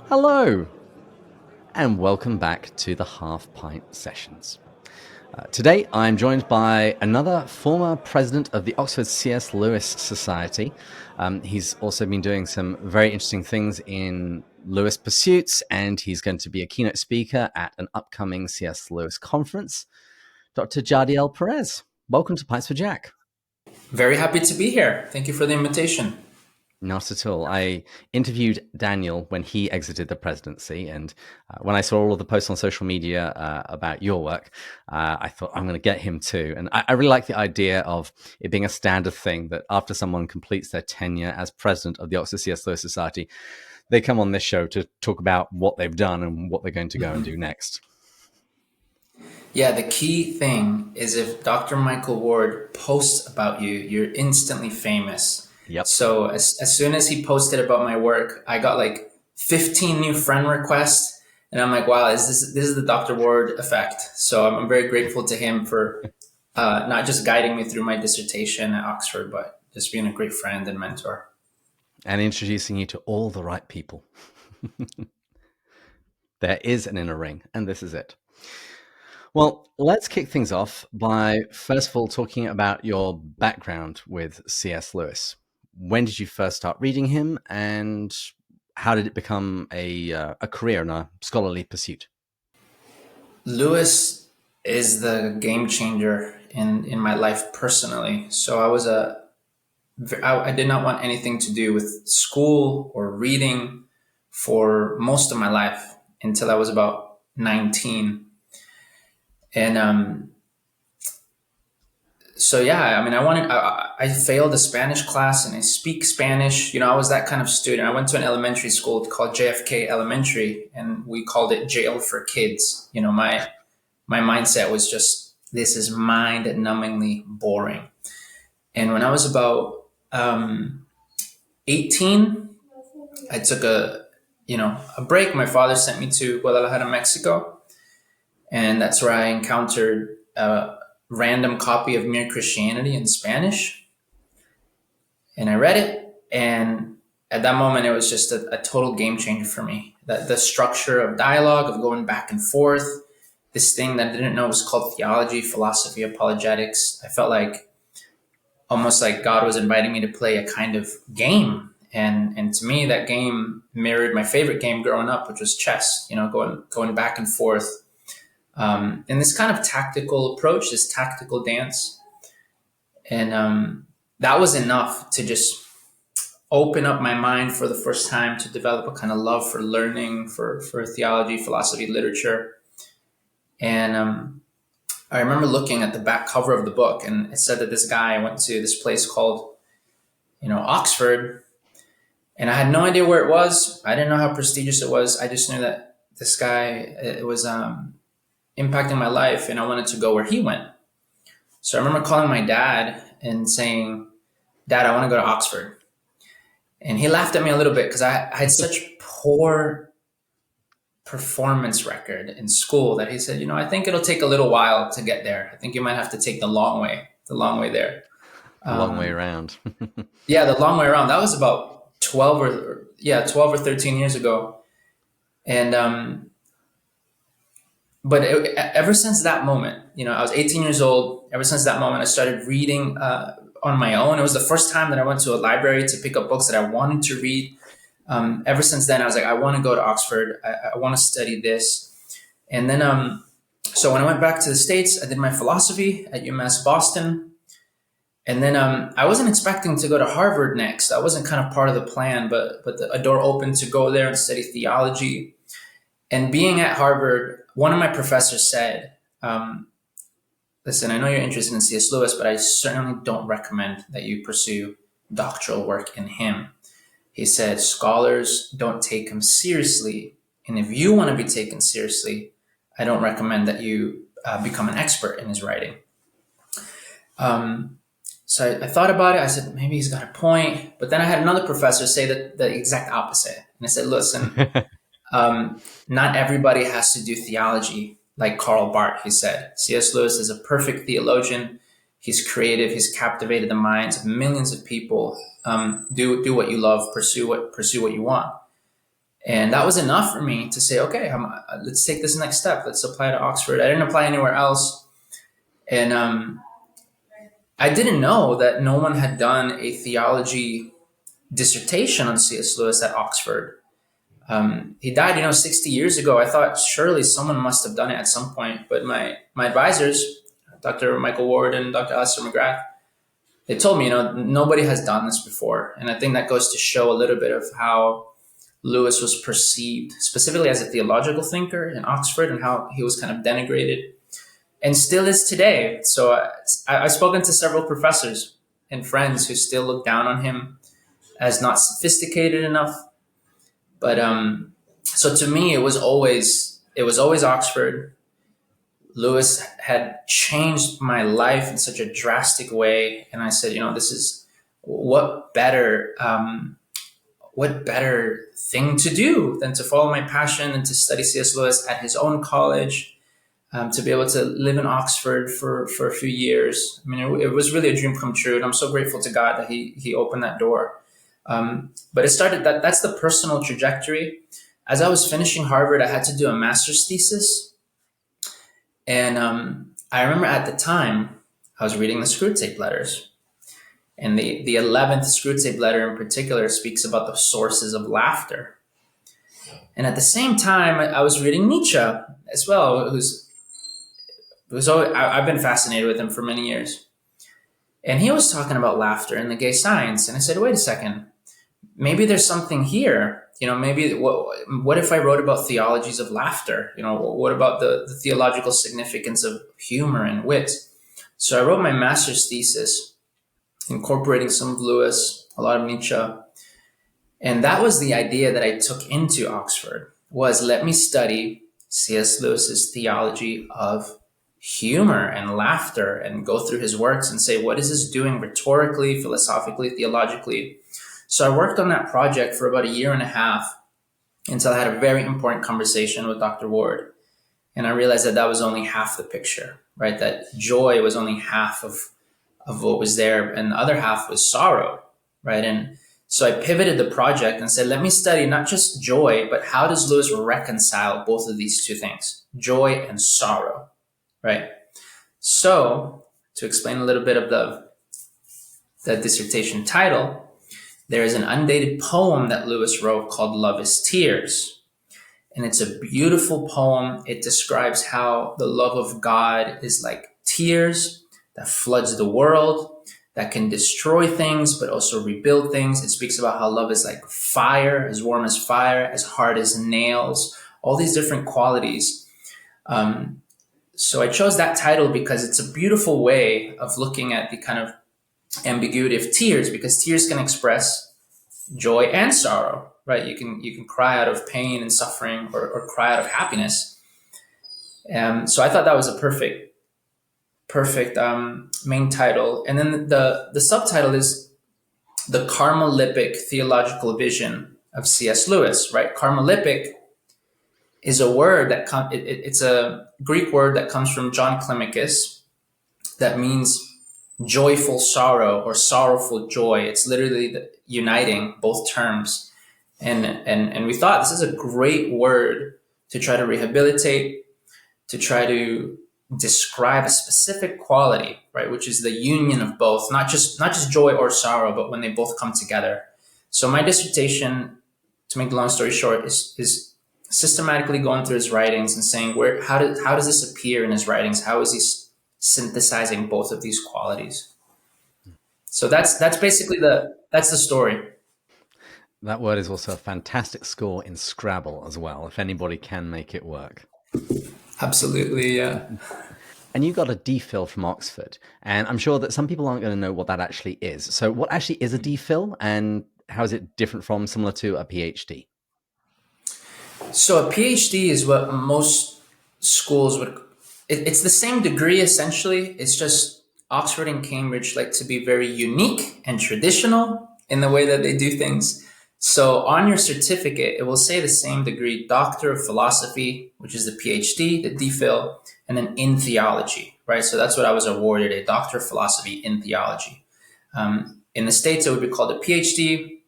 Hello, and welcome back to the Half Pint Sessions. Today, I'm joined by another former president of the Oxford C.S. Lewis Society. He's also been doing some very interesting things in Lewis pursuits, and he's going to be a keynote speaker at an upcoming C.S. Lewis conference. Dr. Jahdiel Perez, welcome to Pints for Jack. Very happy to be here. Thank you for the invitation. Not at all. I interviewed Daniel when he exited the presidency, and when I saw all of the posts on social media about your work, I thought I'm going to get him too. And I really like the idea of it being a standard thing that after someone completes their tenure as president of the Oxford C.S. Lewis Society, they come on this show to talk about what they've done and what they're going to go and do next. Yeah, the key thing is if Dr. Michael Ward posts about you, you're instantly famous. Yep. So as soon as he posted about my work, I got like 15 new friend requests. And I'm like, wow, this is the Dr. Ward effect. So I'm very grateful to him for not just guiding me through my dissertation at Oxford, but just being a great friend and mentor. And introducing you to all the right people. There is an inner ring, and this is it. Well, let's kick things off by first of all talking about your background with C.S. Lewis. When did you first start reading him, and how did it become a career and a scholarly pursuit? Lewis is the game changer in my life personally. So I did not want anything to do with school or reading for most of my life until I was about 19. And so yeah, I mean, I failed a Spanish class and I speak Spanish. You know, I was that kind of student. I went to an elementary school called JFK Elementary, and we called it Jail for Kids. You know, my mindset was just, this is mind-numbingly boring. And when I was about 18, I took a break. My father sent me to Guadalajara, Mexico, and that's where I encountered a random copy of Mere Christianity in Spanish, and I read it. And at that moment, it was just a total game changer for me. The structure of dialogue, of going back and forth, this thing that I didn't know was called theology, philosophy, apologetics. I felt like almost like God was inviting me to play a kind of game. And to me, that game mirrored my favorite game growing up, which was chess, you know, going back and forth. And this kind of tactical approach, this tactical dance. And that was enough to just open up my mind for the first time, to develop a kind of love for learning, for theology, philosophy, literature. And I remember looking at the back cover of the book, and it said that this guy went to this place called, Oxford. And I had no idea where it was. I didn't know how prestigious it was. I just knew that this guy, it was impacting my life, and I wanted to go where he went. So I remember calling my dad and saying, Dad, I want to go to Oxford. And he laughed at me a little bit because I had such poor performance record in school that he said, I think it'll take a little while to get there. I think you might have to take the long way there. The long way around. Yeah, the long way around. That was about 12 or 13 years ago. And but ever since that moment, I was 18 years old. Ever since that moment, I started reading on my own. It was the first time that I went to a library to pick up books that I wanted to read. Ever since then, I was like, I want to go to Oxford. I want to study this. And then, so when I went back to the States, I did my philosophy at UMass Boston. And then I wasn't expecting to go to Harvard next. That wasn't kind of part of the plan, but a door opened to go there and study theology. And being at Harvard, one of my professors said, listen, I know you're interested in C.S. Lewis, but I certainly don't recommend that you pursue doctoral work in him. He said, scholars don't take him seriously. And if you want to be taken seriously, I don't recommend that you become an expert in his writing. So I thought about it. I said, maybe he's got a point. But then I had another professor say the exact opposite. And I said, listen, not everybody has to do theology like Karl Barth, he said. C.S. Lewis is a perfect theologian. He's creative. He's captivated the minds of millions of people. Do what you love. Pursue what you want. And that was enough for me to say, okay, let's take this next step. Let's apply to Oxford. I didn't apply anywhere else. And I didn't know that no one had done a theology dissertation on C.S. Lewis at Oxford. He died, 60 years ago. I thought surely someone must have done it at some point. But my advisors, Dr. Michael Ward and Dr. Alistair McGrath, they told me, nobody has done this before. And I think that goes to show a little bit of how Lewis was perceived, specifically as a theological thinker in Oxford, and how he was kind of denigrated and still is today. So I've spoken to several professors and friends who still look down on him as not sophisticated enough. But so to me, it was always Oxford. Lewis had changed my life in such a drastic way, and I said, this is what better thing to do than to follow my passion and to study C.S. Lewis at his own college, to be able to live in Oxford for a few years. I mean, it was really a dream come true, and I'm so grateful to God that he opened that door. But it started that's the personal trajectory. As I was finishing Harvard, I had to do a master's thesis. And I remember at the time, I was reading the Screwtape letters. And the 11th Screwtape letter in particular speaks about the sources of laughter. And at the same time, I was reading Nietzsche as well, who's always, I've been fascinated with him for many years. And he was talking about laughter and the gay science. And I said, wait a second, maybe there's something here. Maybe what if I wrote about theologies of laughter? What about the theological significance of humor and wit? So I wrote my master's thesis, incorporating some of Lewis, a lot of Nietzsche. And that was the idea that I took into Oxford, was let me study C.S. Lewis's theology of humor and laughter and go through his works and say, what is this doing rhetorically, philosophically, theologically? So I worked on that project for about a year and a half until I had a very important conversation with Dr. Ward. And I realized that was only half the picture, right? That joy was only half of what was there, and the other half was sorrow, right? And so I pivoted the project and said, let me study not just joy, but how does Lewis reconcile both of these two things, joy and sorrow, right? So to explain a little bit of the dissertation title, there is an undated poem that Lewis wrote called Love is Tears. And it's a beautiful poem. It describes how the love of God is like tears that floods the world, that can destroy things, but also rebuild things. It speaks about how love is like fire, as warm as fire, as hard as nails, all these different qualities. So I chose that title because it's a beautiful way of looking at the kind of ambiguity of tears, because tears can express joy and sorrow, right? You can cry out of pain and suffering, or cry out of happiness. So I thought that was a perfect main title. And then the subtitle is The Charmolypic Theological Vision of C.S. Lewis, right? Charmolypic is a word that it's a Greek word that comes from John Climacus that means joyful sorrow or sorrowful joy. It's literally uniting both terms. And we thought this is a great word to try to rehabilitate, to try to describe a specific quality, right? Which is the union of both, not just joy or sorrow, but when they both come together. So my dissertation, to make the long story short, is systematically going through his writings and saying how does this appear in his writings? How is he synthesizing both of these qualities? So that's basically that's the story. That word is also a fantastic score in Scrabble as well, if anybody can make it work. Absolutely, yeah. And you got a DPhil from Oxford, and I'm sure that some people aren't going to know what that actually is. So what actually is a DPhil, and how is it different from, similar to a PhD? So a PhD is what most schools would, it's the same degree essentially. It's just Oxford and Cambridge like to be very unique and traditional in the way that they do things. So on your certificate, it will say the same degree, Doctor of Philosophy, which is the PhD, the DPhil, and then in theology, right? So that's what I was awarded, a Doctor of Philosophy in theology. In the States, it would be called a PhD.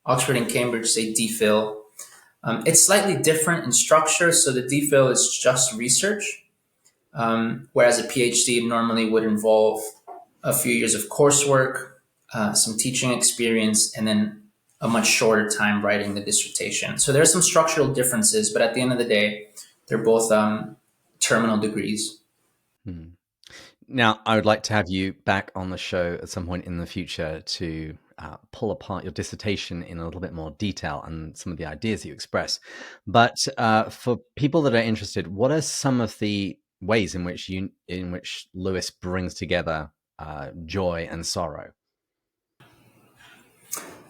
Oxford and Cambridge say DPhil. It's slightly different in structure. So the DPhil is just research, whereas a PhD normally would involve a few years of coursework, some teaching experience, and then a much shorter time writing the dissertation. So there are some structural differences, but at the end of the day, they're both terminal degrees. Now, I would like to have you back on the show at some point in the future to pull apart your dissertation in a little bit more detail and some of the ideas that you express. But for people that are interested, what are some of the ways in which Lewis brings together joy and sorrow?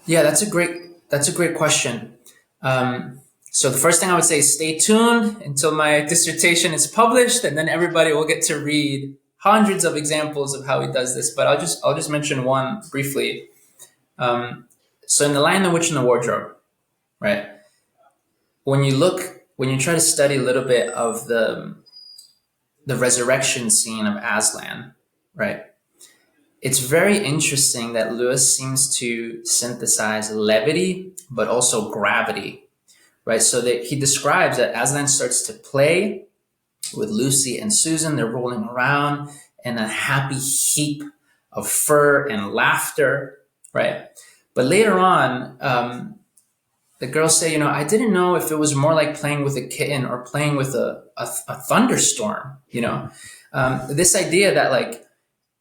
Yeah, that's a great question. So the first thing I would say is stay tuned until my dissertation is published, and then everybody will get to read hundreds of examples of how he does this. But I'll just mention one briefly. So in The Lion, the Witch, and the Wardrobe, right? When you try to study a little bit of the resurrection scene of Aslan, right? It's very interesting that Lewis seems to synthesize levity, but also gravity, right? So that he describes that Aslan starts to play with Lucy and Susan. They're rolling around in a happy heap of fur and laughter, right? But later on, the girls say, I didn't know if it was more like playing with a kitten or playing with a thunderstorm, this idea that like,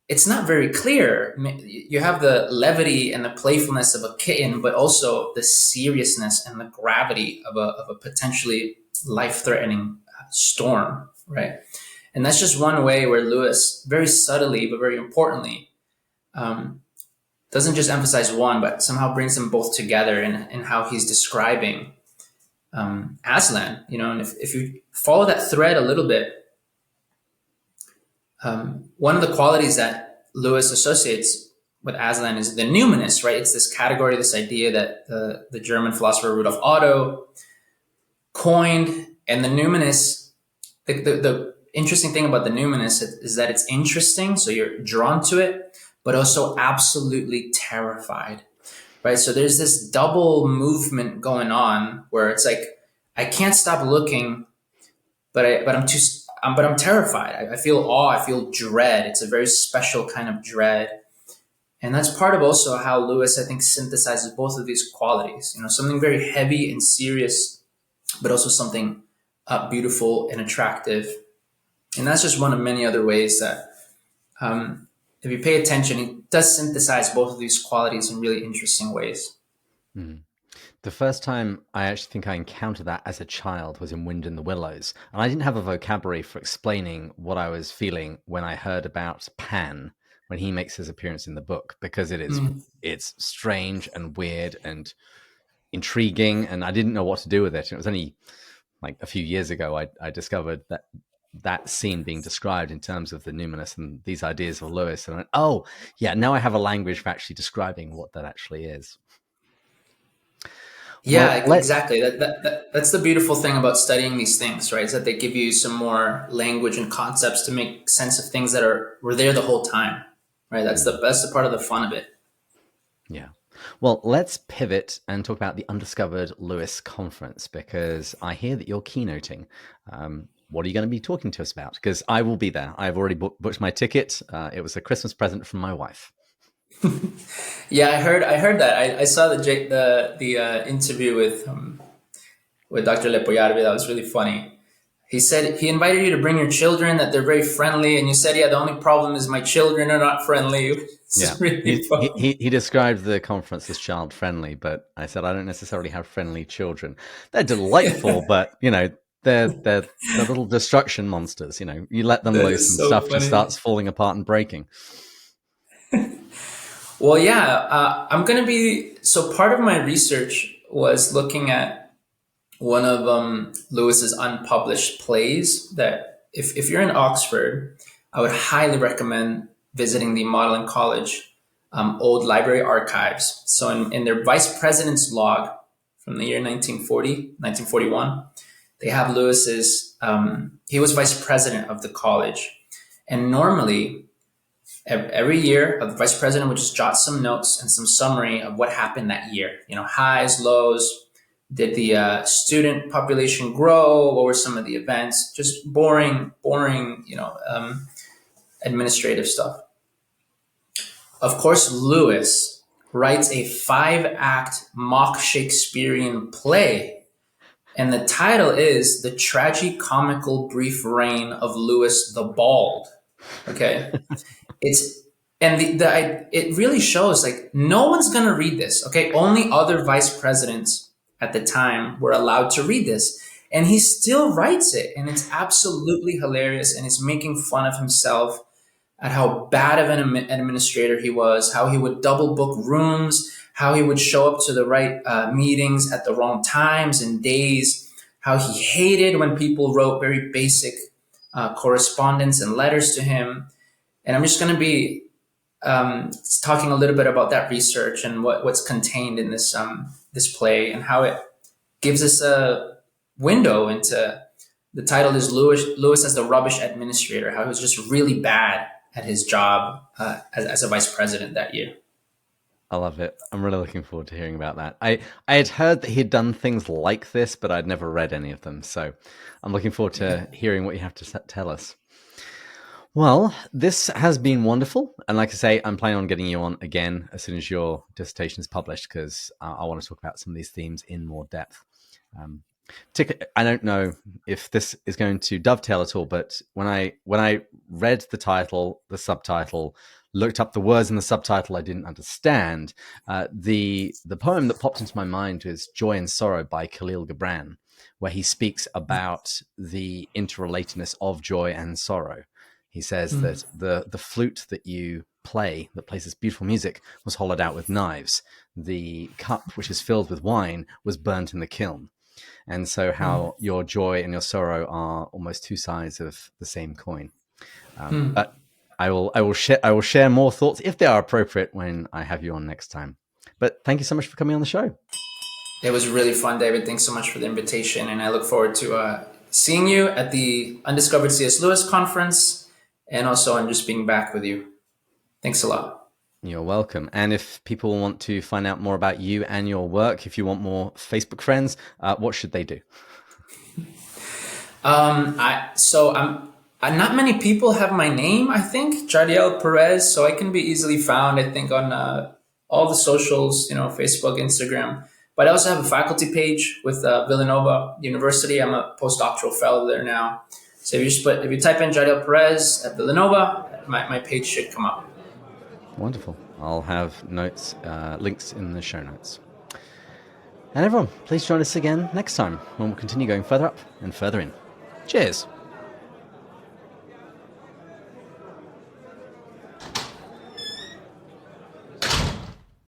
it's not very clear. You have the levity and the playfulness of a kitten, but also the seriousness and the gravity of a potentially life-threatening storm, right? And that's just one way where Lewis, very subtly, but very importantly, doesn't just emphasize one, but somehow brings them both together in how he's describing Aslan, and if you follow that thread a little bit, one of the qualities that Lewis associates with Aslan is the numinous, right? It's this category, this idea that the German philosopher Rudolf Otto coined. And the numinous, the interesting thing about the numinous is that it's interesting, so you're drawn to it, but also absolutely terrified, right? So there's this double movement going on where it's like, I can't stop looking, but I'm terrified. I feel awe. I feel dread. It's a very special kind of dread. And that's part of also how Lewis, I think, synthesizes both of these qualities, something very heavy and serious, but also something beautiful and attractive. And that's just one of many other ways that, if you pay attention, he does synthesize both of these qualities in really interesting ways. Mm. The first time I actually think I encountered that as a child was in Wind in the Willows. And I didn't have a vocabulary for explaining what I was feeling when I heard about Pan, when he makes his appearance in the book, because it's strange and weird and intriguing, and I didn't know what to do with it. And it was only like a few years ago I discovered that scene being described in terms of the numinous and these ideas of Lewis. And I went, oh, yeah, now I have a language for actually describing what that actually is. Yeah, exactly. That's the beautiful thing about studying these things, right? Is that they give you some more language and concepts to make sense of things that were there the whole time, right? That's the part of the fun of it. Yeah. Well, let's pivot and talk about the Undiscovered Lewis Conference, because I hear that you're keynoting. What are you going to be talking to us about? Because I will be there. I've already booked my ticket. It was a Christmas present from my wife. Yeah, I heard that. I saw the interview with Dr. Lepoyarbe. That was really funny. He said he invited you to bring your children, that they're very friendly, and you said, yeah, the only problem is my children are not friendly. Yeah, really he described the conference as child friendly, but I said I don't necessarily have friendly children. They're delightful, but they're little destruction monsters. You let them loose and so stuff funny. Just starts falling apart and breaking. Well, yeah, I'm going to be... So part of my research was looking at one of Lewis's unpublished plays that if you're in Oxford, I would highly recommend visiting the Magdalen College old library archives. So in their vice president's log from the year 1941, they have Lewis's... he was vice president of the college. And normally... every year, the vice president would just jot some notes and some summary of what happened that year. Highs, lows, Did the student population grow? What were some of the events? Just boring, administrative stuff. Of course, Lewis writes a 5-act mock Shakespearean play, and the title is The Tragicomical Brief Reign of Lewis the Bald. Okay. It really shows like no one's gonna read this. Okay, only other vice presidents at the time were allowed to read this, and he still writes it, and it's absolutely hilarious. And he's making fun of himself at how bad of an administrator he was, how he would double book rooms, how he would show up to the right meetings at the wrong times and days, how he hated when people wrote very basic correspondence and letters to him. And I'm just going to be talking a little bit about that research and what's contained in this play and how it gives us a window into. The title is Lewis as the Rubbish Administrator, how he was just really bad at his job as a vice president that year. I love it. I'm really looking forward to hearing about that. I had heard that he'd done things like this, but I'd never read any of them. So I'm looking forward to hearing what you have to tell us. Well, this has been wonderful. And like I say, I'm planning on getting you on again as soon as your dissertation is published, because I want to talk about some of these themes in more depth. I don't know if this is going to dovetail at all, but when I read the title, the subtitle, looked up the words in the subtitle I didn't understand, the poem that popped into my mind is Joy and Sorrow by Khalil Gibran, where he speaks about the interrelatedness of joy and sorrow. He says that the flute that you play, that plays this beautiful music, was hollowed out with knives. The cup, which is filled with wine, was burnt in the kiln. And so how your joy and your sorrow are almost two sides of the same coin. But I will share more thoughts if they are appropriate when I have you on next time. But thank you so much for coming on the show. It was really fun, David. Thanks so much for the invitation. And I look forward to seeing you at the Undiscovered C.S. Lewis conference, and also on just being back with you. Thanks a lot. You're welcome. And if people want to find out more about you and your work, if you want more Facebook friends, what should they do? Not many people have my name, I think, Jahdiel Perez, so I can be easily found, I think, on all the socials, Facebook, Instagram. But I also have a faculty page with Villanova University. I'm a postdoctoral fellow there now. So if you type in Jahdiel Perez at Villanova, my page should come up. Wonderful. I'll have links in the show notes. And everyone, please join us again next time when we'll continue going further up and further in. Cheers.